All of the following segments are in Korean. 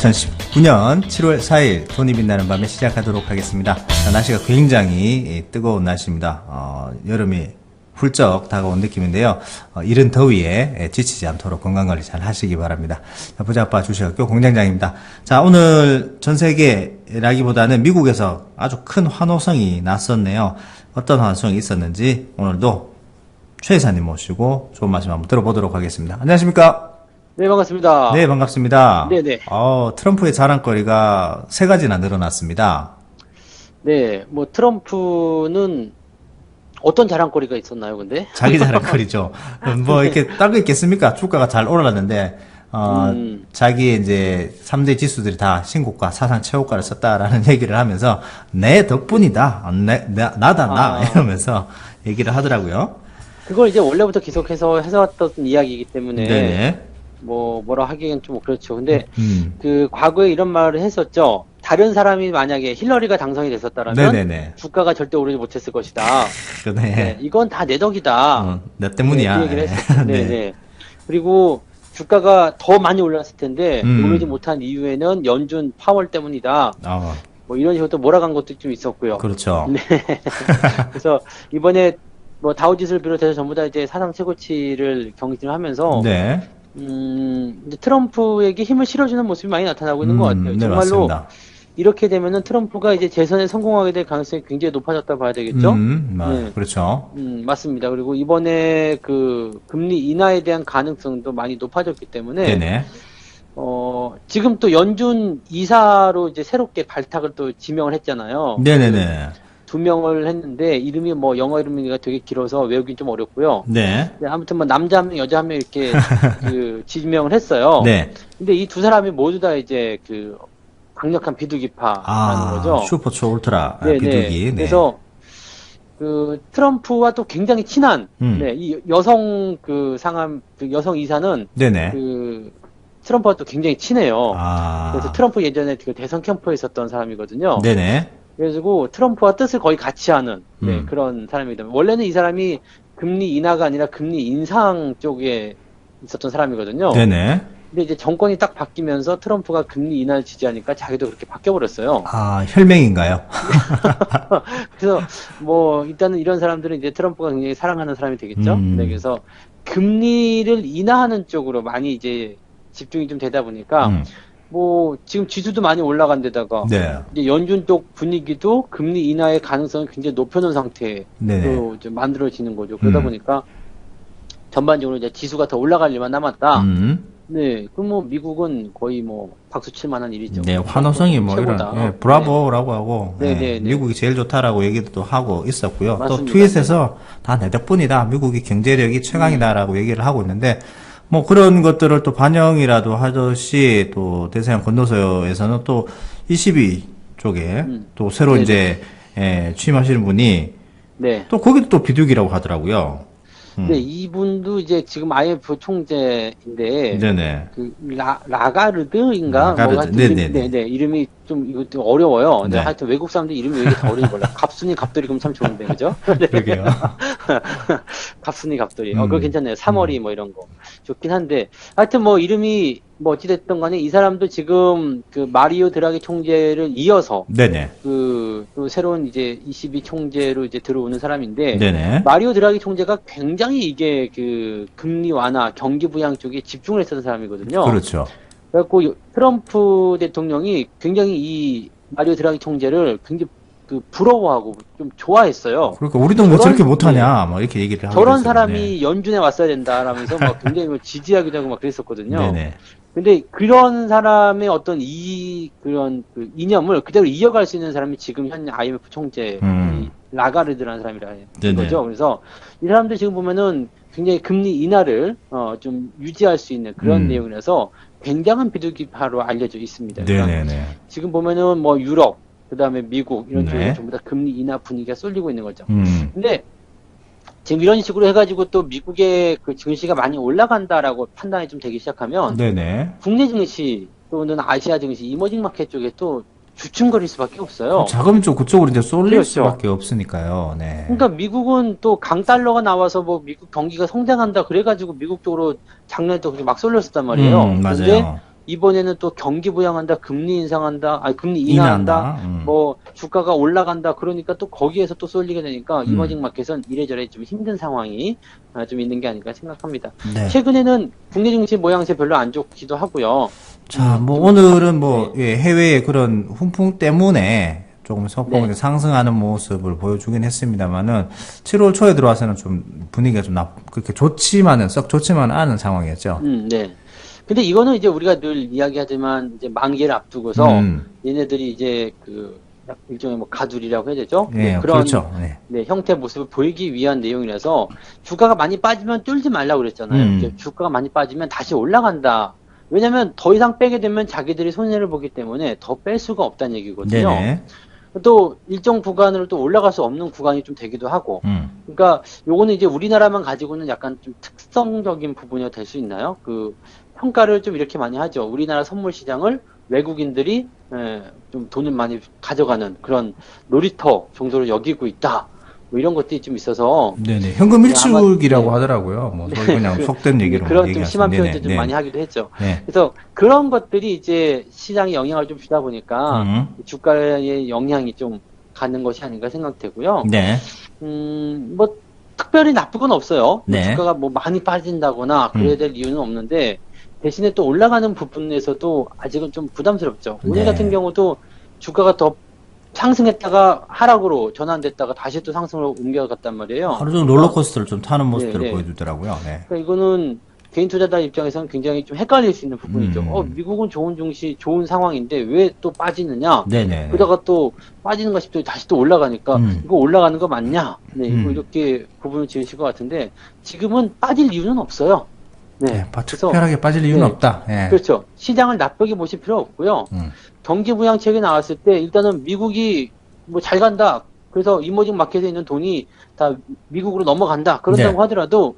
2019년 7월 4일 돈이 빛나는 밤에 시작하도록 하겠습니다. 날씨가 굉장히 뜨거운 날씨입니다. 여름이 훌쩍 다가온 느낌인데요. 이른 더위에 지치지 않도록 건강관리 잘 하시기 바랍니다. 부자아빠 주식학교 공장장입니다. 자, 오늘 전세계라기보다는 미국에서 아주 큰 환호성이 났었네요. 어떤 환호성이 있었는지 오늘도 최 이사님 모시고 좋은 말씀 한번 들어보도록 하겠습니다. 안녕하십니까? 네, 반갑습니다. 네, 반갑습니다. 네네. 트럼프의 자랑거리가 3가지나 늘어났습니다. 네, 뭐 트럼프는 어떤 자랑거리가 있었나요, 근데? 자기 자랑거리죠. 뭐 이렇게 딴 거 있겠습니까? 주가가 잘 올랐는데 자기의 이제 3대 지수들이 다 신고가, 사상 최고가를 썼다라는 얘기를 하면서 내 덕분이다. 나다 이러면서 얘기를 하더라고요. 그걸 이제 원래부터 계속해서 해서왔던 이야기이기 때문에 네네. 뭐라 하기엔 좀 그렇죠. 근데 그 과거에 이런 말을 했었죠. 다른 사람이 만약에 힐러리가 당선이 됐었다라면 네네네. 주가가 절대 오르지 못했을 것이다. 네. 네, 이건 다 내 덕이다. 내 때문이야. 네, 그 얘기를 했었죠. 네. 네네. 그리고 주가가 더 많이 올랐을 텐데 오르지 못한 이유에는 연준 파월 때문이다. 뭐 이런 식으로 또 몰아간 것도 좀 있었고요. 그렇죠. 네. 그래서 이번에 뭐 다우지수를 비롯해서 전부 다 이제 사상 최고치를 경신을 하면서 네. 이제 트럼프에게 힘을 실어주는 모습이 많이 나타나고 있는 것 같아요. 네, 정말로 맞습니다. 이렇게 되면은 트럼프가 이제 재선에 성공하게 될 가능성이 굉장히 높아졌다 봐야 되겠죠? 네. 그렇죠. 맞습니다. 그리고 이번에 그 금리 인하에 대한 가능성도 많이 높아졌기 때문에 네네. 지금 또 연준 이사로 이제 새롭게 발탁을 또 지명을 했잖아요. 네네네. 2명을 했는데 이름이 뭐 영어 이름이 되게 길어서 외우긴 좀 어렵고요. 네. 네, 아무튼 뭐 남자 한 명, 여자 한 명 이렇게 그 지명을 했어요. 네. 근데 이 두 사람이 모두 다 이제 그 강력한 비두기파라는 거죠. 슈퍼초 울트라 네, 비둘기. 네. 그래서 그 트럼프와 또 굉장히 친한 네, 이 여성 그 상암 그 여성 이사는 네네. 그 트럼프와 또 굉장히 친해요. 아. 그래서 트럼프 예전에 그 대선 캠프에 있었던 사람이거든요. 네네. 그래가지고 트럼프와 뜻을 거의 같이 하는 네, 그런 사람이다. 원래는 이 사람이 금리 인하가 아니라 금리 인상 쪽에 있었던 사람이거든요. 네네. 근데 이제 정권이 딱 바뀌면서 트럼프가 금리 인하를 지지하니까 자기도 그렇게 바뀌어버렸어요. 아, 혈맹인가요? 그래서 뭐 일단은 이런 사람들은 이제 트럼프가 굉장히 사랑하는 사람이 되겠죠. 네, 그래서 금리를 인하하는 쪽으로 많이 이제 집중이 좀 되다 보니까 뭐 지금 지수도 많이 올라간 데다가 네. 이제 연준 쪽 분위기도 금리 인하의 가능성을 굉장히 높여놓은 상태로 좀 만들어지는 거죠. 그러다 보니까 전반적으로 이제 지수가 더 올라갈 일만 남았다. 네, 그럼 뭐 미국은 거의 뭐 박수 칠 만한 일이죠. 네, 환호성이 뭐 최고다. 이런 브라보라고 하고 네. 미국이 제일 좋다라고 얘기도 하고 있었고요. 맞습니다. 또 트윗에서 다 내 덕분이다. 미국이 경제력이 최강이다라고 얘기를 하고 있는데 뭐 그런 것들을 또 반영이라도 하듯이 또 대서양 건너서에서는 또 22 쪽에 또 새로 네네. 이제 취임하시는 분이 네. 또 거기도 또 비둘기라고 하더라고요. 네, 이분도 이제 지금 IMF 총재인데, 네네. 그, 라가르드인가? 라가르드. 뭐 하여튼 네네네. 네, 이름이 좀, 이거 좀 어려워요. 근데 네. 하여튼 외국 사람들 이름이 왜 이렇게 다 어려운지 몰라. 갑순이 갑돌이 그럼 참 좋은데, 그죠? 네. 그러게요. 갑순이 갑돌이. 그거 괜찮네요. 3월이 뭐 이런 거. 좋긴 한데. 하여튼 뭐 이름이 뭐 어찌됐든 간에 이 사람도 지금 그 마리오 드라기 총재를 이어서 네네. 또 새로운 이제 22 총재로 이제 들어오는 사람인데. 네네. 마리오 드라기 총재가 굉장히 이게 그 금리 완화, 경기 부양 쪽에 집중을 했었던 사람이거든요. 그렇죠. 그래갖고 트럼프 대통령이 굉장히 이 마리오 드라기 총재를 굉장히 그 부러워하고 좀 좋아했어요. 그러니까 우리도 뭐 저렇게 못하냐, 뭐 이렇게 얘기를 하고 저런 그랬어요. 사람이 연준에 왔어야 된다라면서 막 굉장히 뭐 지지하기도 하고 막 그랬었거든요. 네네. 근데 그런 사람의 어떤 그런 그 이념을 그대로 이어갈 수 있는 사람이 지금 현 IMF 총재 이 라가르드라는 사람이라는 거죠. 그래서 이 사람들 지금 보면은 굉장히 금리 인하를 좀 유지할 수 있는 그런 내용이라서 굉장한 비둘기파로 알려져 있습니다. 네네네. 지금 보면은 뭐 유럽, 그다음에 미국 이런 쪽에 전부 다 금리 인하 분위기가 쏠리고 있는 거죠. 근데 지금 이런 식으로 해가지고 또 미국의 그 증시가 많이 올라간다라고 판단이 좀 되기 시작하면 네네. 국내 증시 또는 아시아 증시, 이머징 마켓 쪽에 또 주춤거릴 수밖에 없어요. 자금 쪽 그쪽으로 이제 쏠릴 그렇죠. 수밖에 없으니까요. 네. 그러니까 미국은 또 강달러가 나와서 뭐 미국 경기가 성장한다 그래가지고 미국 쪽으로 작년에 또 그렇게 막 쏠렸었단 말이에요. 맞아요. 근데 이번에는 또 경기 부양한다, 금리 인상한다, 아니 금리 인하한다, 뭐 주가가 올라간다. 그러니까 또 거기에서 또 쏠리게 되니까 이머징 마켓은 이래저래 좀 힘든 상황이 좀 있는 게 아닌가 생각합니다. 네. 최근에는 국내 증시 모양새 별로 안 좋기도 하고요. 자, 뭐 오늘은 뭐 예, 해외의 그런 훈풍 때문에 조금 소폭 네. 상승하는 모습을 보여주긴 했습니다만은 7월 초에 들어와서는 좀 분위기가 좀 그렇게 좋지만은 썩 좋지만은 않은 상황이었죠. 네. 근데 이거는 이제 우리가 늘 이야기하지만 이제 만기를 앞두고서 얘네들이 이제 그 일종의 뭐 가두리라고 해야 되죠? 예, 그런 그렇죠. 네. 네, 형태 모습을 보이기 위한 내용이라서 주가가 많이 빠지면 뚫지 말라고 그랬잖아요. 이제 주가가 많이 빠지면 다시 올라간다. 왜냐면 더 이상 빼게 되면 자기들이 손해를 보기 때문에 더 뺄 수가 없다는 얘기거든요. 네네. 또 일정 구간으로 또 올라갈 수 없는 구간이 좀 되기도 하고. 그러니까 요거는 이제 우리나라만 가지고는 약간 좀 특성적인 부분이 될 수 있나요? 그 평가를 좀 이렇게 많이 하죠. 우리나라 선물 시장을 외국인들이 좀 돈을 많이 가져가는 그런 놀이터 정도로 여기고 있다. 뭐 이런 것들이 좀 있어서. 네네. 현금 일축이라고 네. 하더라고요. 뭐 거의 그냥 속된 얘기로 그런 좀 얘기하시면 심한 표현도 네네. 좀 네. 많이 하기도 했죠. 네. 그래서 그런 것들이 이제 시장에 영향을 좀 주다 보니까 주가에 영향이 좀 가는 것이 아닌가 생각되고요. 네. 뭐 특별히 나쁜 건 없어요. 네. 주가가 뭐 많이 빠진다거나 그래야 될 이유는 없는데 대신에 또 올라가는 부분에서도 아직은 좀 부담스럽죠. 오늘 네. 같은 경우도 주가가 더 상승했다가 하락으로 전환됐다가 다시 또 상승으로 옮겨갔단 말이에요. 하루 종일 롤러코스터를 좀 타는 모습들을 네, 네. 보여주더라고요. 네. 그러니까 이거는 개인 투자자 입장에서는 굉장히 좀 헷갈릴 수 있는 부분이죠. 미국은 좋은 증시, 좋은 상황인데 왜 또 빠지느냐? 네네. 그러다가 또 빠지는가 싶더니 다시 또 올라가니까 이거 올라가는 거 맞냐? 네, 이거 이렇게 구분을 지으실 것 같은데 지금은 빠질 이유는 없어요. 네, 특별하게 빠질 이유는 없다. 예. 그렇죠. 시장을 나쁘게 보실 필요 없고요. 경기 부양책이 나왔을 때 일단은 미국이 뭐 잘 간다. 그래서 이머징 마켓에 있는 돈이 다 미국으로 넘어간다. 그런다고 네. 하더라도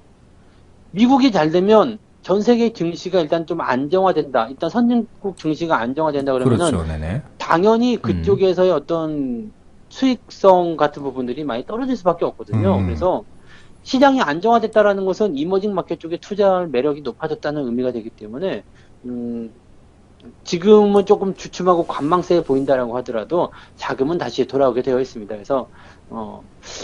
미국이 잘 되면 전 세계 증시가 일단 좀 안정화된다. 일단 선진국 증시가 안정화된다 그러면은 그렇죠. 네네. 당연히 그쪽에서의 어떤 수익성 같은 부분들이 많이 떨어질 수밖에 없거든요. 그래서 시장이 안정화됐다라는 것은 이머징 마켓 쪽에 투자할 매력이 높아졌다는 의미가 되기 때문에 지금은 조금 주춤하고 관망세에 보인다라고 하더라도 자금은 다시 돌아오게 되어 있습니다. 그래서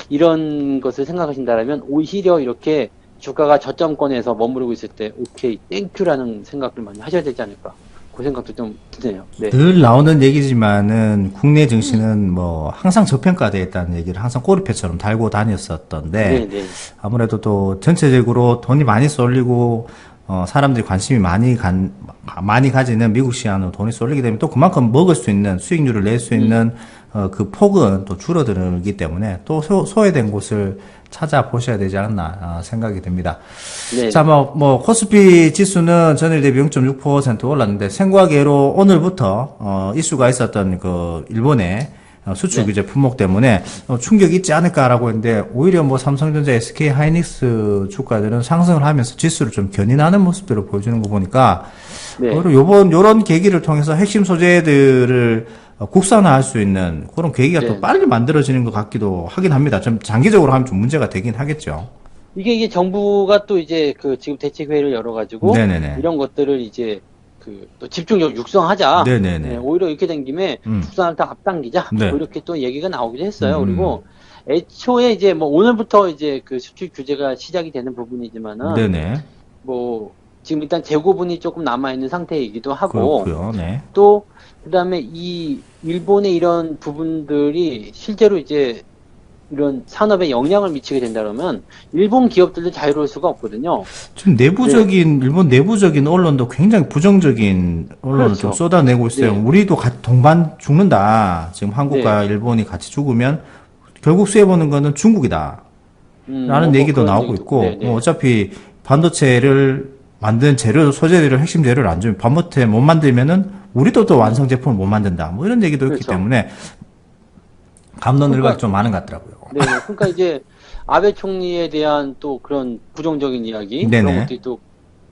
이런 것을 생각하신다면 오히려 이렇게 주가가 저점권에서 머무르고 있을 때 오케이 땡큐라는 생각을 많이 하셔야 되지 않을까 그 생각도 좀 드네요. 네. 늘 나오는 얘기지만은 국내 증시는 뭐 항상 저평가되어 있다는 얘기를 항상 꼬리표처럼 달고 다녔었던데 네. 아무래도 또 전체적으로 돈이 많이 쏠리고 사람들이 관심이 많이 가지는 미국 시장으로 돈이 쏠리게 되면 또 그만큼 먹을 수 있는 수익률을 낼 수 있는 그 폭은 또 줄어들기 때문에 또 소외된 곳을 찾아보셔야 되지 않나 생각이 듭니다. 네. 자, 코스피 지수는 전일 대비 0.6% 올랐는데 생과계로 오늘부터 이슈가 있었던 그 일본의 수출 규제 품목 때문에 충격이 있지 않을까라고 했는데 오히려 뭐 삼성전자, SK 하이닉스 주가들은 상승을 하면서 지수를 좀 견인하는 모습들을 보여주는 거 보니까 오히려 요런 계기를 통해서 핵심 소재들을 국산화할 수 있는 그런 계기가 또 빨리 만들어지는 것 같기도 하긴 합니다. 좀 장기적으로 하면 좀 문제가 되긴 하겠죠. 이게 정부가 또 이제 그 지금 대책회의를 열어가지고 네네네. 이런 것들을 이제 또 집중력 육성하자. 네네네. 네, 오히려 이렇게 된 김에 국산을 다 앞당기자. 네. 뭐 이렇게 또 얘기가 나오기도 했어요. 그리고 애초에 이제 뭐 오늘부터 이제 그 수출 규제가 시작이 되는 부분이지만은 네네. 뭐 지금 일단 재고분이 조금 남아 있는 상태이기도 하고 그렇고요. 네. 또 그다음에 이 일본의 이런 부분들이 실제로 이제 이런 산업에 영향을 미치게 된다 그러면 일본 기업들도 자유로울 수가 없거든요. 지금 일본 내부적인 언론도 굉장히 부정적인 언론을 그렇죠. 좀 쏟아내고 있어요. 네. 우리도 동반 죽는다. 지금 한국과 일본이 같이 죽으면 결국 수혜보는 거는 중국이다. 라는 얘기도 나오고 있고, 어차피 반도체를 만든 소재들을, 핵심 재료를 안 주면 반도체 못 만들면은 우리도 또 완성 제품을 못 만든다. 뭐 이런 얘기도 있기 때문에 감론을박이 좀 많은 것 같더라고요. 네, 그러니까 이제 아베 총리에 대한 또 그런 부정적인 이야기 그런 것들이 또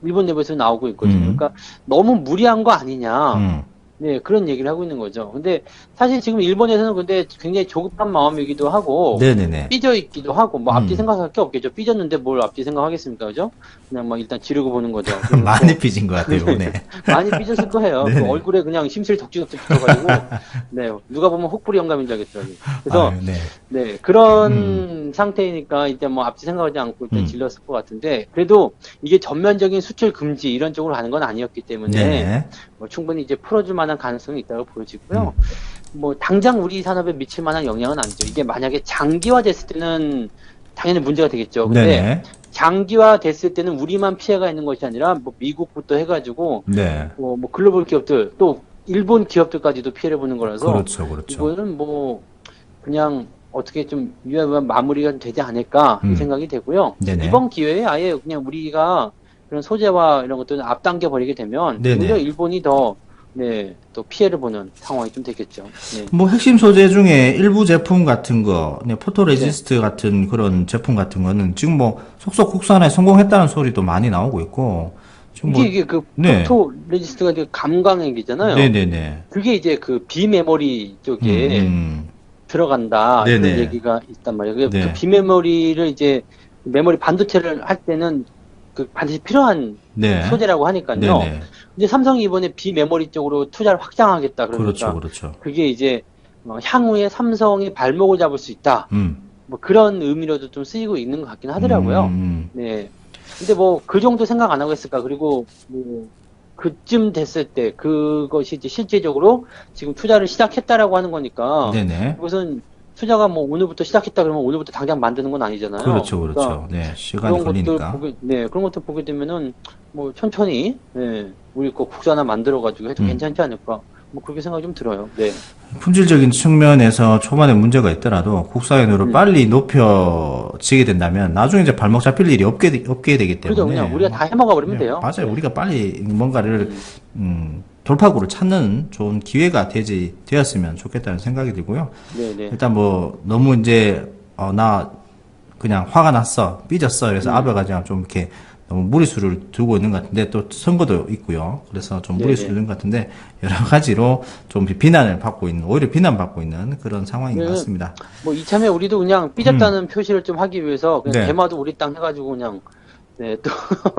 일본 내부에서 나오고 있거든요. 그러니까 너무 무리한 거 아니냐. 네, 그런 얘기를 하고 있는 거죠. 근데 사실 지금 일본에서는 근데 굉장히 조급한 마음이기도 하고, 네네네. 삐져 있기도 하고, 뭐 앞뒤 음. 생각할 게 없겠죠. 삐졌는데 뭘 앞뒤 생각하겠습니까, 그죠? 그냥 뭐 일단 지르고 보는 거죠. 많이 삐진 것 같아요, 네. 많이 삐졌을 거예요. 그 네네. 얼굴에 그냥 심실 덕지덕지 붙어가지고, 네, 누가 보면 혹부리 영감인 줄 알겠더라고요. 그래서, 아유, 네. 네, 그런 상태이니까 이제 뭐 앞뒤 생각하지 않고 일단 질렀을 것 같은데, 그래도 이게 전면적인 수출 금지 이런 쪽으로 가는 건 아니었기 때문에, 네. 뭐 충분히 이제 풀어줄 만한 가능성이 있다고 보여지고요. 뭐 당장 우리 산업에 미칠 만한 영향은 아니죠. 이게 만약에 장기화 됐을 때는 당연히 문제가 되겠죠. 근데 네네. 장기화 됐을 때는 우리만 피해가 있는 것이 아니라 뭐 미국부터 해가지고 네. 뭐 글로벌 기업들 또 일본 기업들까지도 피해를 보는 거라서 그렇죠, 그렇죠. 이거는 뭐 그냥 어떻게 좀 유효한 마무리가 되지 않을까 이 생각이 되고요. 네네. 이번 기회에 아예 그냥 우리가 그런 소재와 이런 것들을 앞당겨 버리게 되면 네네. 오히려 일본이 더 네, 또 피해를 보는 상황이 좀 되겠죠. 네. 뭐 핵심 소재 중에 일부 제품 같은 거, 네, 포토레지스트 같은 그런 제품 같은 거는 지금 뭐 속속 국산에 성공했다는 소리도 많이 나오고 있고, 지금 뭐, 이게 그 네. 포토 레지스트가 이제 감광액이잖아요. 네네네. 그게 이제 그 비메모리 쪽에 들어간다 네네. 이런 얘기가 있단 말이에요. 네. 그 비메모리를 이제 메모리 반도체를 할 때는 그 반드시 필요한 네. 소재라고 하니까요. 네네. 이제 삼성이 이번에 비메모리 쪽으로 투자를 확장하겠다 그러니까 그렇죠, 그렇죠. 그게 이제 향후에 삼성의 발목을 잡을 수 있다. 뭐 그런 의미로도 좀 쓰이고 있는 것 같긴 하더라고요. 네. 근데 뭐 그 정도 생각 안 하고 했을까? 그리고 뭐 그쯤 됐을 때 그것이 이제 실제적으로 지금 투자를 시작했다라고 하는 거니까 네네. 그것은 투자가 뭐 오늘부터 시작했다 그러면 오늘부터 당장 만드는 건 아니잖아요. 그렇죠, 그렇죠. 그러니까 네, 시간이 그런 것들 걸리니까. 보게, 네, 그런 것들 보게 되면은 뭐 천천히 네, 우리 거 국수 하나 만들어 가지고 해도 괜찮지 않을까? 뭐 그렇게 생각이 좀 들어요. 네. 품질적인 측면에서 초반에 문제가 있더라도 국산으로 빨리 높여지게 된다면 나중에 이제 발목 잡힐 일이 없게 되기 때문에. 그죠, 그냥 우리가 다 해먹어 버리면 돼요. 맞아요. 네. 우리가 빨리 뭔가를 돌파구를 찾는 좋은 기회가 되었으면 좋겠다는 생각이 들고요. 네, 네. 일단 뭐 너무 이제 나 그냥 화가 났어, 삐졌어, 그래서 아베가 좀 이렇게 너무 무리수를 두고 있는 것 같은데 또 선거도 있고요. 그래서 좀 무리수를 두는 것 같은데 여러 가지로 좀 비난을 받고 있는, 오히려 비난받고 있는 그런 상황인 것 같습니다. 뭐 이참에 우리도 그냥 삐졌다는 표시를 좀 하기 위해서 그냥 네. 대마도 우리 땅 해가지고 그냥 네, 또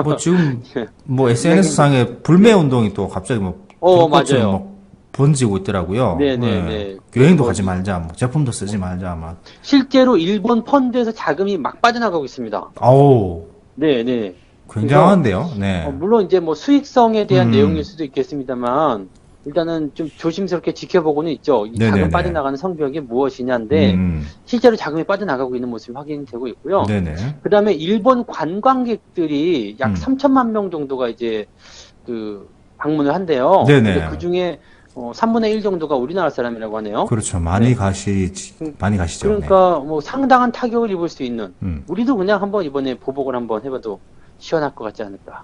뭐 지금 뭐 SNS 상에 불매 운동이 또 갑자기 뭐 불꽃처럼 맞아요. 막 번지고 있더라고요. 네. 여행도 가지 말자, 뭐 제품도 쓰지 말자, 막. 실제로 일본 펀드에서 자금이 막 빠져나가고 있습니다. 아우, 네. 굉장한데요. 네. 물론 이제 뭐 수익성에 대한 내용일 수도 있겠습니다만 일단은 좀 조심스럽게 지켜보고는 있죠. 이 자금 네네네. 빠져나가는 성벽이 무엇이냐인데 실제로 자금이 빠져나가고 있는 모습이 확인되고 있고요. 네네. 그다음에 일본 관광객들이 약 3천만 명 정도가 이제 그 방문을 한대요. 네네. 근데 그 중에 3분의 1 정도가 우리나라 사람이라고 하네요. 그렇죠. 많이 많이 가시죠. 그러니까 뭐 상당한 타격을 입을 수 있는 네. 우리도 그냥 한번 이번에 보복을 한번 해봐도 시원할 것 같지 않을까.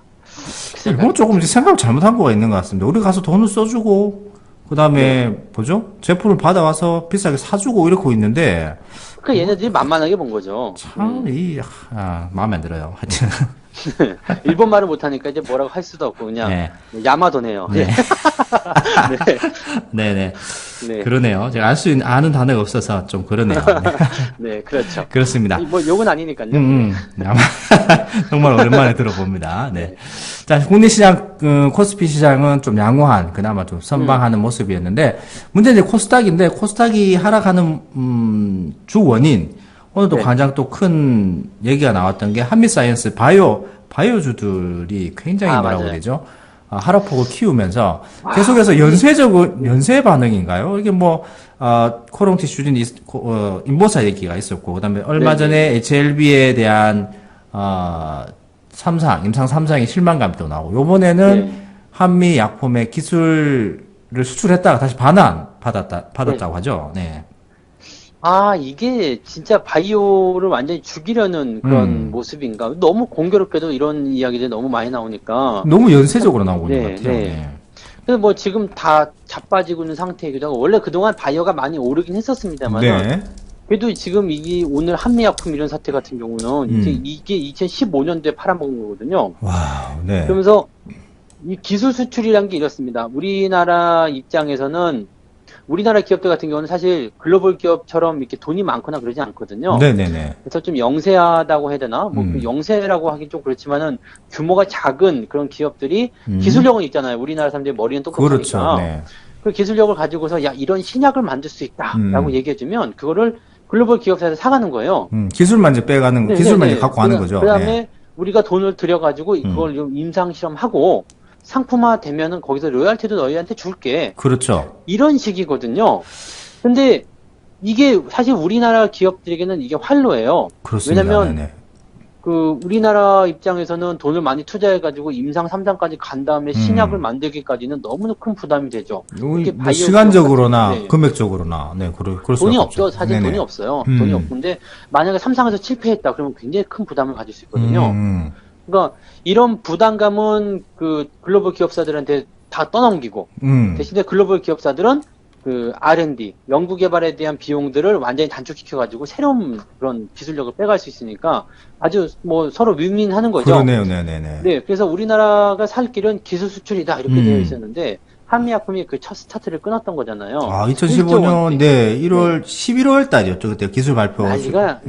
이건 조금 이제 생각을 잘못한 거가 있는 것 같습니다. 우리 가서 돈을 써주고, 그 다음에, 뭐죠? 제품을 받아와서 비싸게 사주고 이러고 있는데, 그러니까 얘네들이 만만하게 본 거죠. 참, 마음에 안 들어요. 하여튼. 일본 말을 못하니까 이제 뭐라고 할 수도 없고 그냥 네. 야마도네요. 네. 네. 네네. 네. 그러네요. 제가 아는 단어가 없어서 좀 그러네요. 네, 그렇죠. 그렇습니다. 뭐 욕은 아니니까요. 아마 정말 오랜만에 들어봅니다. 네. 자, 국내 시장, 코스피 시장은 좀 양호한, 그나마 좀 선방하는 모습이었는데, 문제는 이제 코스닥인데, 코스닥이 하락하는, 주 원인, 오늘도 네. 가장 또 큰 얘기가 나왔던 게 한미사이언스 바이오주들이 굉장히 뭐라고 맞아요. 되죠? 하락폭을 키우면서 계속해서 연쇄 반응인가요? 이게 뭐, 코롱티 슈진, 인보사 얘기가 있었고, 그 다음에 얼마 전에 HLB에 대한, 임상 3상의 실망감도 나오고, 요번에는 한미 약품의 기술을 수출했다가 다시 받았다고 하죠. 네. 이게 진짜 바이오를 완전히 죽이려는 그런 모습인가. 너무 공교롭게도 이런 이야기들이 너무 많이 나오니까. 너무 연쇄적으로 나오고 있는 것 같아요. 네. 그래서 뭐 지금 다 자빠지고 있는 상태이기도 하고, 원래 그동안 바이오가 많이 오르긴 했었습니다만. 네. 그래도 지금 오늘 한미약품 이런 사태 같은 경우는 이게 2015년도에 팔아먹은 거거든요. 와, 네. 그러면서 이 기술 수출이란 게 이렇습니다. 우리나라 입장에서는 우리나라 기업들 같은 경우는 사실 글로벌 기업처럼 이렇게 돈이 많거나 그러지 않거든요. 네네네. 그래서 좀 영세하다고 해야 되나? 뭐 그 영세라고 하긴 좀 그렇지만은 규모가 작은 그런 기업들이 기술력은 있잖아요. 우리나라 사람들이 머리는 똑똑하니까. 그렇죠. 네. 그 기술력을 가지고서 야 이런 신약을 만들 수 있다라고 얘기해주면 그거를 글로벌 기업사에서 사가는 거예요. 기술만 이제 빼가는 네, 기술만 네, 이제 갖고 가는 거죠. 그다음에 네. 우리가 돈을 들여가지고 그걸 좀 임상 실험하고 상품화 되면은 거기서 로열티도 너희한테 줄게. 그렇죠. 이런 식이거든요. 근데 이게 사실 우리나라 기업들에게는 이게 활로예요. 그렇습니다. 왜냐면 네네. 그 우리나라 입장에서는 돈을 많이 투자해가지고 임상 3단까지 간 다음에 신약을 만들기까지는 너무나 큰 부담이 되죠. 뭐 바이오 시간적으로나 기업 같은, 네. 금액적으로나 그럴 수 돈이 없죠. 없죠. 사실 네네. 돈이 없어요. 돈이 없는데 만약에 3상에서 실패했다 그러면 굉장히 큰 부담을 가질 수 있거든요. 그러니까 이런 부담감은 그 글로벌 기업사들한테 다 떠넘기고 대신에 글로벌 기업사들은 그 R&D, 연구개발에 대한 비용들을 완전히 단축시켜가지고 새로운 그런 기술력을 빼갈 수 있으니까 아주 뭐 서로 윈윈하는 거죠. 그러네요, 네네네. 네, 그래서 우리나라가 살 길은 기술 수출이다 이렇게 되어 있었는데 한미약품이 그 첫 스타트를 끊었던 거잖아요. 아, 2015년, 네, 11월 달이었죠. 그때 기술 발표. 난리가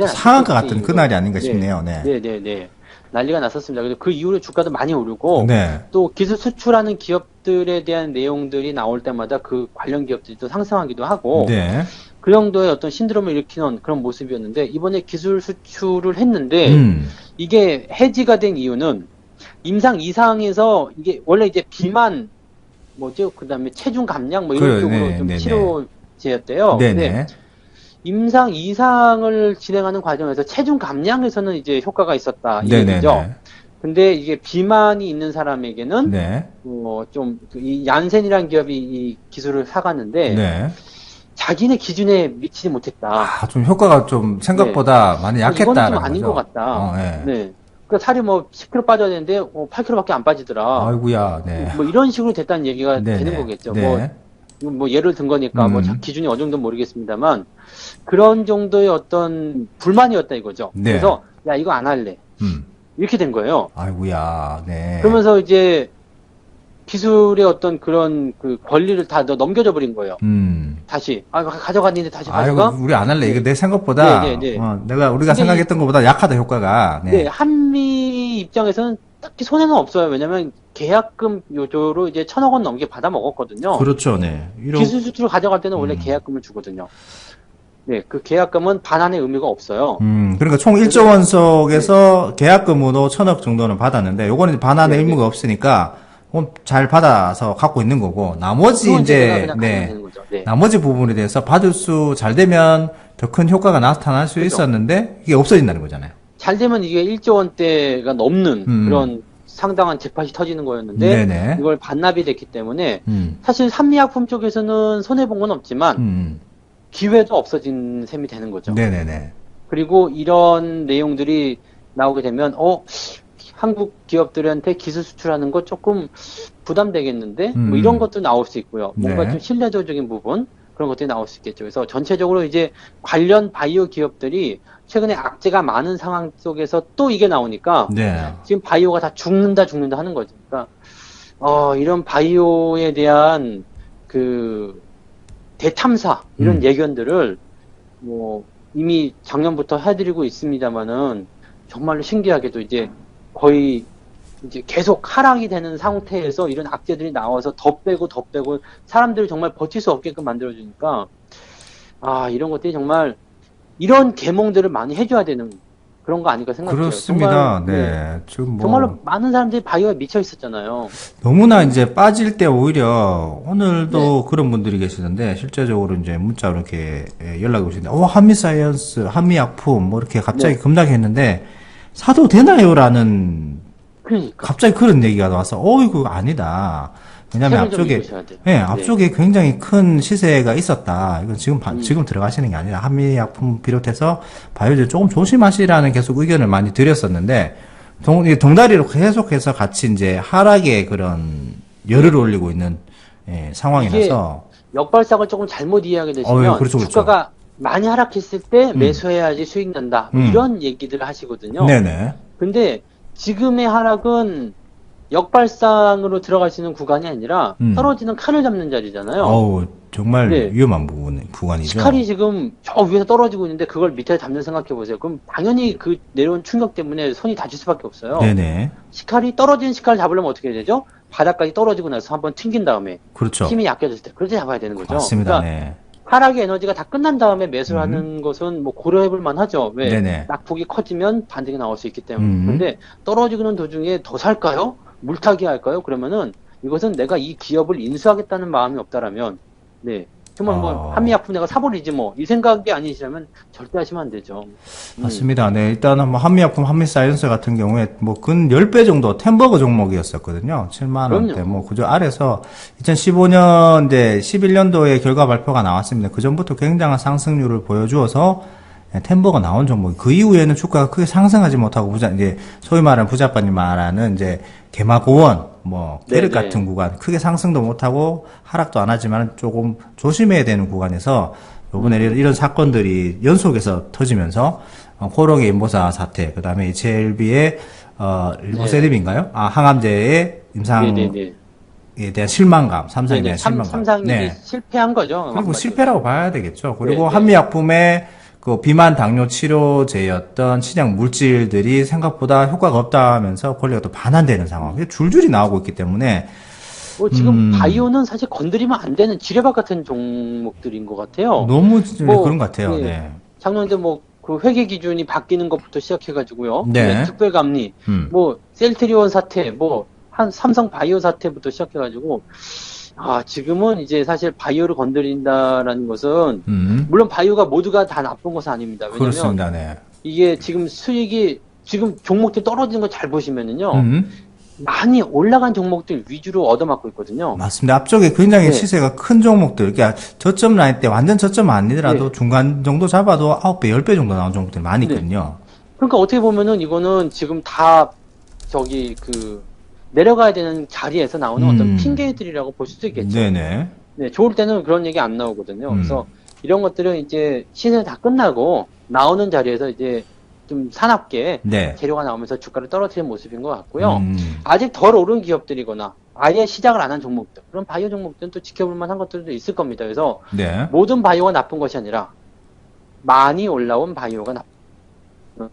상한가 같은 났었죠. 그날이 아닌가 싶네요, 네. 네. 난리가 났었습니다. 그래서 그 이후로 주가도 많이 오르고 네. 또 기술 수출하는 기업들에 대한 내용들이 나올 때마다 그 관련 기업들이 또 상승하기도 하고 네. 그 정도의 어떤 신드롬을 일으키는 그런 모습이었는데 이번에 기술 수출을 했는데 이게 해지가 된 이유는 임상 이상에서 이게 원래 이제 비만 뭐죠? 그다음에 체중 감량 뭐 이런 쪽으로 좀 치료제였대요. 네네. 임상 이상을 진행하는 과정에서 체중 감량에서는 이제 효과가 있었다 이 얘기죠. 근데 이게 비만이 있는 사람에게는 네. 좀 이 얀센이라는 기업이 이 기술을 사갔는데 네. 자기네 기준에 미치지 못했다. 아, 좀 효과가 좀 생각보다 많이 약했다. 이건 좀 아닌 것 같다. 네. 네. 그 살이 뭐 10kg 빠져야 되는데 8kg밖에 안 빠지더라. 아이고야. 네. 뭐 이런 식으로 됐다는 얘기가 되는 거겠죠. 네. 뭐 예를 든 거니까 뭐 기준이 어느 정도 모르겠습니다만 그런 정도의 어떤 불만이었다 이거죠. 네. 그래서 야 이거 안 할래. 이렇게 된 거예요. 아이고야. 네. 그러면서 이제 기술의 어떤 그런 그 권리를 다 넘겨줘 버린 거예요. 다시 가져갔는데 다시 가져가. 아이고 우리 안 할래. 이거 내 생각보다 우리가 생각했던 것보다 약하다 효과가. 네. 한미 입장에서는 딱히 손해는 없어요. 왜냐면 계약금 요조로 이제 1,000억 원 넘게 받아 먹었거든요. 그렇죠, 네. 기술 수출을 가져갈 때는 원래 계약금을 주거든요. 네, 그 계약금은 반환의 의미가 없어요. 그러니까 총 1조 원 속에서 계약금으로 1,000억 정도는 받았는데, 요거는 반환의 의무가 없으니까, 잘 받아서 갖고 있는 거고, 나머지 이제, 나머지 부분에 대해서 받을 수 잘 되면 더 큰 효과가 나타날 수 있었는데, 이게 없어진다는 거잖아요. 잘 되면 이게 1조 원대가 넘는 그런 상당한 잭팟이 터지는 거였는데 네네. 이걸 반납이 됐기 때문에 사실 산미약품 쪽에서는 손해본 건 없지만 기회도 없어진 셈이 되는 거죠. 네네네. 그리고 이런 내용들이 나오게 되면 한국 기업들한테 기술 수출하는 거 조금 부담되겠는데 뭐 이런 것도 나올 수 있고요. 뭔가 좀 신뢰도적인 부분 그런 것들이 나올 수 있겠죠. 그래서 전체적으로 이제 관련 바이오 기업들이 최근에 악재가 많은 상황 속에서 또 이게 나오니까 지금 바이오가 다 죽는다 하는 거죠. 그러니까 이런 바이오에 대한 그 대탐사 이런 예견들을 뭐 이미 작년부터 해드리고 있습니다만은 정말로 신기하게도 이제 거의 이제 계속 하락이 되는 상태에서 이런 악재들이 나와서 더 빼고 사람들을 정말 버틸 수 없게끔 만들어주니까 이런 것들이 정말 이런 계몽들을 많이 해줘야 되는 그런 거 아닐까 생각해요. 그렇습니다. 정말, 지금 정말로 많은 사람들이 바이오에 미쳐 있었잖아요. 너무나 이제 빠질 때 오히려 오늘도 그런 분들이 계시는데 실제적으로 이제 문자로 이렇게 연락이 오시는데 한미사이언스, 한미약품 뭐 이렇게 갑자기 급락했는데 사도 되나요?라는 그러니까. 갑자기 그런 얘기가 나와서 이거 아니다. 왜냐면 앞쪽에 굉장히 큰 시세가 있었다. 이건 지금 들어가시는 게 아니라 한미약품 비롯해서 바이오들 조금 조심하시라는 계속 의견을 많이 드렸었는데 동다리로 계속해서 같이 이제 하락의 그런 열을 올리고 있는 상황이라서 역발상을 조금 잘못 이해하게 되시면 그렇죠. 주가가 많이 하락했을 때 매수해야지 수익 난다. 뭐 이런 얘기들을 하시거든요. 네네. 근데 지금의 하락은 역발상으로 들어갈 수 있는 구간이 아니라 떨어지는 칸을 잡는 자리잖아요. 어우, 정말 네. 위험한 구간이죠. 시칼이 지금 저 위에서 떨어지고 있는데 그걸 밑에 잡는 생각해 보세요. 그럼 당연히 그 내려온 충격 때문에 손이 다칠 수밖에 없어요. 네네. 시칼이 떨어진 시칼을 잡으려면 어떻게 해야 되죠? 바닥까지 떨어지고 나서 한번 튕긴 다음에 그렇죠. 힘이 약해졌을 때 그렇게 잡아야 되는 거죠. 맞습니다. 그러니까 네. 하락의 에너지가 다 끝난 다음에 매수를 하는 것은 뭐 고려해볼 만하죠. 왜? 네네. 낙폭이 커지면 반등이 나올 수 있기 때문에. 그런데 떨어지는 도중에 더 살까요? 물타기 할까요? 그러면은 이것은 내가 이 기업을 인수하겠다는 마음이 없다라면, 네. 정말 뭐 한미약품 내가 사버리지 뭐 이 생각이 아니시라면 절대 하시면 안 되죠. 맞습니다. 네, 일단은 뭐 한미약품, 한미사이언스 같은 경우에 뭐 근 10배 정도 템버거 종목이었었거든요. 7만 원대. 그럼요. 뭐 그저 아래서 2015년 이제 11년도에 결과 발표가 나왔습니다. 그 전부터 굉장한 상승률을 보여주어서 템버거 나온 종목이 그 이후에는 주가가 크게 상승하지 못하고 이제 소위 말하는 부자빠님 말하는 이제 개마고원 뭐 계륵 네네. 같은 구간 크게 상승도 못하고 하락도 안 하지만 조금 조심해야 되는 구간에서 요번에 이런 사건들이 연속해서 터지면서 코롱의 임보사 사태, 그다음에 HLB의 일보세립인가요? 항암제의 임상에 네네네. 대한 실망감, 삼성에 네네. 대한 실망감. 삼상이 네. 실패한 거죠. 그리고 한마디로. 실패라고 봐야 되겠죠. 그리고 네, 네. 한미약품의 그 비만 당뇨 치료제였던 신약 물질들이 생각보다 효과가 없다 하면서 권리가 또 반환되는 상황. 줄줄이 나오고 있기 때문에 뭐 지금 바이오는 사실 건드리면 안 되는 지뢰밭 같은 종목들인 것 같아요. 너무 뭐, 그런 것 같아요. 네. 네. 작년에 뭐 그 회계 기준이 바뀌는 것부터 시작해가지고요. 네. 특별감리, 뭐 셀트리온 사태, 뭐 한 삼성 바이오 사태부터 시작해가지고 지금은 이제 사실 바이오를 건드린다라는 것은 물론 바이오가 모두가 다 나쁜 것은 아닙니다. 왜냐면 그렇습니다. 네. 이게 지금 수익이 지금 종목들 떨어지는 거 잘 보시면은요. 많이 올라간 종목들 위주로 얻어맞고 있거든요. 맞습니다. 앞쪽에 굉장히 네. 시세가 큰 종목들, 그러니까 저점 라인 때 완전 저점 아니더라도 네. 중간 정도 잡아도 9배, 10배 정도 나온 종목들이 많이 네. 있거든요. 그러니까 어떻게 보면은 이거는 지금 다 내려가야 되는 자리에서 나오는 어떤 핑계들이라고 볼 수도 있겠죠. 네네. 네, 좋을 때는 그런 얘기 안 나오거든요. 그래서 이런 것들은 이제 시세 다 끝나고 나오는 자리에서 이제 좀 사납게 네. 재료가 나오면서 주가를 떨어뜨리는 모습인 것 같고요. 아직 덜 오른 기업들이거나 아예 시작을 안 한 종목들, 그런 바이오 종목들은 또 지켜볼 만한 것들도 있을 겁니다. 그래서 네. 모든 바이오가 나쁜 것이 아니라 많이 올라온 바이오가 나쁜.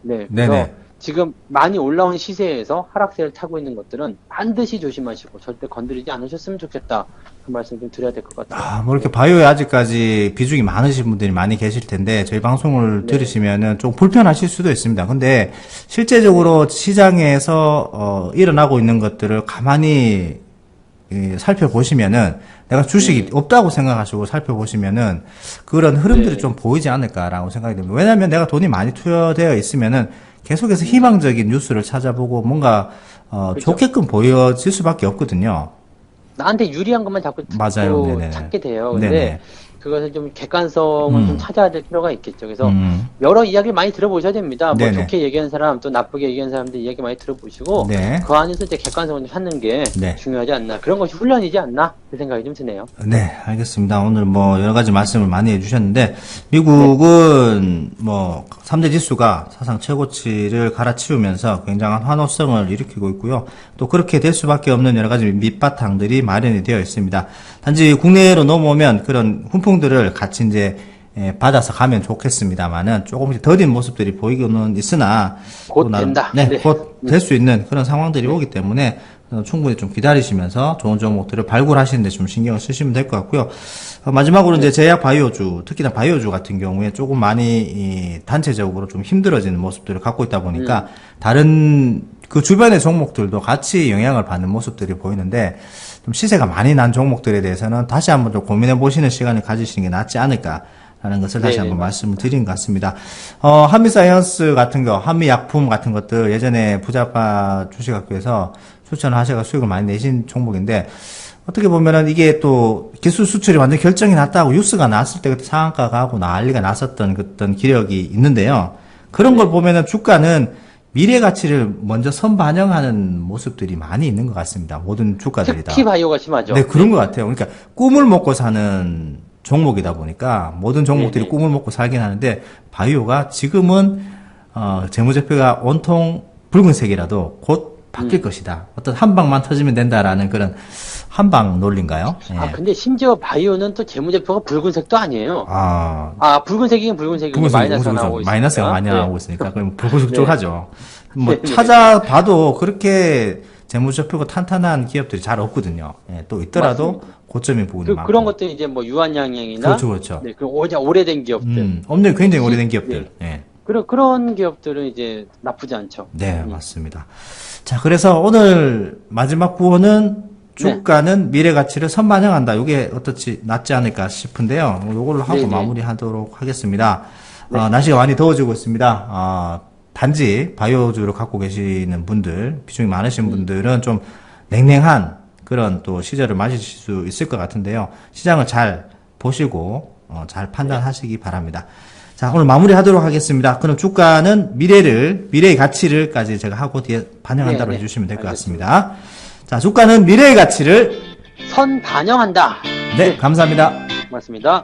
네, 그래서 네네. 지금 많이 올라온 시세에서 하락세를 타고 있는 것들은 반드시 조심하시고 절대 건드리지 않으셨으면 좋겠다. 그 말씀 좀 드려야 될 것 같아요. 뭐 이렇게 바이오에 아직까지 비중이 많으신 분들이 많이 계실 텐데 저희 방송을 들으시면은 좀 불편하실 수도 있습니다. 근데 실제적으로 시장에서 일어나고 있는 것들을 가만히 살펴보시면은 내가 주식이 없다고 생각하시고 살펴보시면은 그런 흐름들이 좀 보이지 않을까라고 생각이 듭니다. 왜냐하면 내가 돈이 많이 투여되어 있으면은 계속해서 희망적인 뉴스를 찾아보고 뭔가 그렇죠. 좋게끔 보여질 수밖에 없거든요. 나한테 유리한 것만 자꾸 맞아요. 네네네. 찾게 돼요. 근데 네네. 그것을 좀 객관성을 좀 찾아야 될 필요가 있겠죠. 그래서 여러 이야기를 많이 들어보셔야 됩니다. 뭐 네네. 좋게 얘기하는 사람, 또 나쁘게 얘기하는 사람들 이야기 많이 들어보시고 네. 그 안에서 이제 객관성을 좀 찾는 게 네. 중요하지 않나. 그런 것이 훈련이지 않나. 그 생각이 좀 드네요. 네, 알겠습니다. 오늘 뭐 여러 가지 말씀을 많이 해주셨는데 미국은 뭐 3대 지수가 사상 최고치를 갈아치우면서 굉장한 환호성을 일으키고 있고요. 또 그렇게 될 수밖에 없는 여러 가지 밑바탕들이 마련이 되어 있습니다. 단지 국내로 넘어오면 그런 훈풍들을 같이 이제 받아서 가면 좋겠습니다만은 조금씩 더딘 모습들이 보이고는 있으나 곧 또 나름- 된다. 네, 네. 곧 될 수 있는 그런 상황들이 오기 때문에 충분히 좀 기다리시면서 좋은 종목들을 발굴하시는데 좀 신경을 쓰시면 될 것 같고요. 마지막으로 이제 제약 바이오주, 특히나 바이오주 같은 경우에 조금 많이 단체적으로 좀 힘들어지는 모습들을 갖고 있다 보니까 다른 그 주변의 종목들도 같이 영향을 받는 모습들이 보이는데 좀 시세가 많이 난 종목들에 대해서는 다시 한번 좀 고민해 보시는 시간을 가지시는 게 낫지 않을까라는 것을 다시 네네, 한번 말씀을 드린 것 같습니다. 한미사이언스 같은 거, 한미약품 같은 것들 예전에 부자파 주식학교에서 추천을 하셔서 수익을 많이 내신 종목인데 어떻게 보면은 이게 또 기술 수출이 완전 결정이 났다고 뉴스가 났을 때 그때 상한가 가고 난리가 났었던 그떤 기력이 있는데요. 그런 걸 보면은 주가는 미래 가치를 먼저 선반영하는 모습들이 많이 있는 것 같습니다. 모든 주가들이 다. 특히 바이오가 심하죠. 네, 그런 것 같아요. 그러니까 꿈을 먹고 사는 종목이다 보니까 모든 종목들이 네네. 꿈을 먹고 살긴 하는데 바이오가 지금은 재무제표가 온통 붉은색이라도 곧 바뀔 것이다. 어떤 한 방만 터지면 된다라는 그런 한방 논리인가요? 예. 근데 심지어 바이오는 또 재무제표가 붉은색도 아니에요. 붉은색이긴 붉은색이고 마이너스가 나오고 있으니까. 마이너스가 많이 나오고 있으니까 그럼 붉은색쪽하죠. 뭐 네. 찾아봐도 그렇게 재무제표가 탄탄한 기업들이 잘 없거든요. 예, 또 있더라도 맞습니다. 고점인 부분이 많고. 그런 것들 이제 뭐 유한양행이나 그렇죠. 네, 그 오래된 기업들. 엄청 굉장히 오래된 기업들. 예. 그런 기업들은 이제 나쁘지 않죠. 네, 맞습니다. 자, 그래서 오늘 마지막 구호는 주가는 미래 가치를 선반영한다. 이게 어떻지 낫지 않을까 싶은데요. 이걸로 하고 마무리하도록 하겠습니다. 날씨가 많이 더워지고 있습니다. 단지 바이오주를 갖고 계시는 분들, 비중이 많으신 분들은 좀 냉랭한 그런 또 시절을 맞으실 수 있을 것 같은데요. 시장을 잘 보시고 잘 판단하시기 바랍니다. 자, 오늘 마무리하도록 하겠습니다. 그럼 주가는 미래의 가치를까지 제가 하고 뒤에 반영한다고 해주시면 될 것 같습니다. 자, 주가는 미래의 가치를 선반영한다. 네, 감사합니다. 맞습니다.